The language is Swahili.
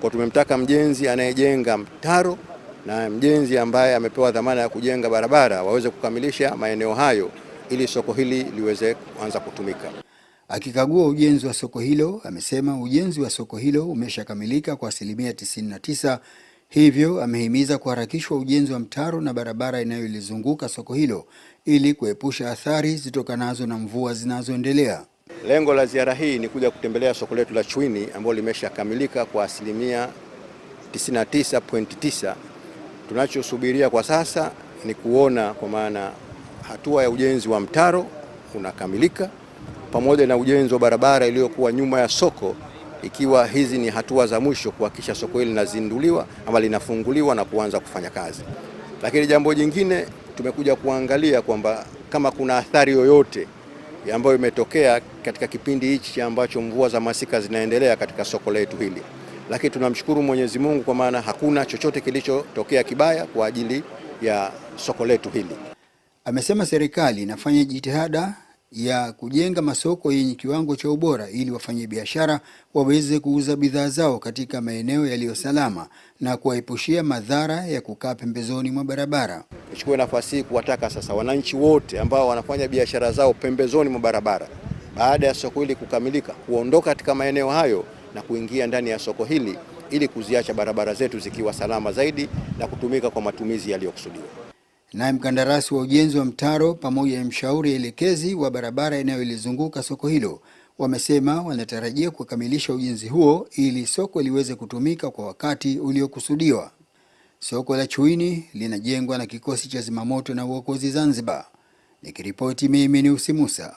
Kwa tumemtaka mjenzi anayejenga mtaro na mjenzi ambaye amepewa dhamana ya kujenga barabara waweze kukamilisha maeneo hayo ili soko hili liweze kuanza kutumika. Akikagua ujenzi wa soko hilo, amesema ujenzi wa soko hilo umeshakamilika kwa asilimia 99. Hivyo amehimiza kuharakishwa ujenzi wa mtaro na barabara inayolizunguka soko hilo ili kuepusha athari zitokanazo na mvua zinazoendelea. Lengo la ziara hii ni kuja kutembelea soko letu la Chwini ambalo limeshakamilika kwa asilimia 99.9. Tunachosubiria kwa sasa ni kuona kwa maana hatua ya ujenzi wa mtaro unakamilika pamoja na ujenzi wa barabara iliyokuwa nyuma ya soko, ikiwa hizi ni hatua za mwisho kuhakikisha soko hili linazinduliwa ama linafunguliwa na kuanza kufanya kazi. Lakini jambo jingine tumekuja kuangalia kwamba kama kuna athari yoyote ambayo imetokea katika kipindi hichi ambacho mvua za masika zinaendelea katika soko letu hili. Lakini tunamshukuru Mwenyezi Mungu kwa maana hakuna chochote kilichotokea kibaya kwa ajili ya soko letu hili. Amesema serikali inafanya jitihada ya kujenga masoko yenye kiwango cha ubora ili wafanyabiashara waweze kuuza bidhaa zao katika maeneo yaliyo salama na kuwaepushia madhara ya kukaa pembezoni mwa barabara. Nichukue nafasi hii kuwataka sasa wananchi wote ambao wanafanya biashara zao pembezoni mwa barabara, baada ya soko hili kukamilika, kuondoka katika maeneo hayo na kuingia ndani ya soko hili ili kuziacha barabara zetu zikiwa salama zaidi na kutumika kwa matumizi yaliyokusudiwa. Naye mkandarasi wa ujenzi wa mtaro pamoja na mshauri elekezi wa barabara inayolizunguka soko hilo wamesema wanatarajia kukamilisha ujenzi huo ili soko liweze kutumika kwa wakati uliokusudiwa. Soko la Chwini linajengwa na kikosi cha zimamoto na uokozi Zanzibar. Nikiripoti mimi ni Usi Musa.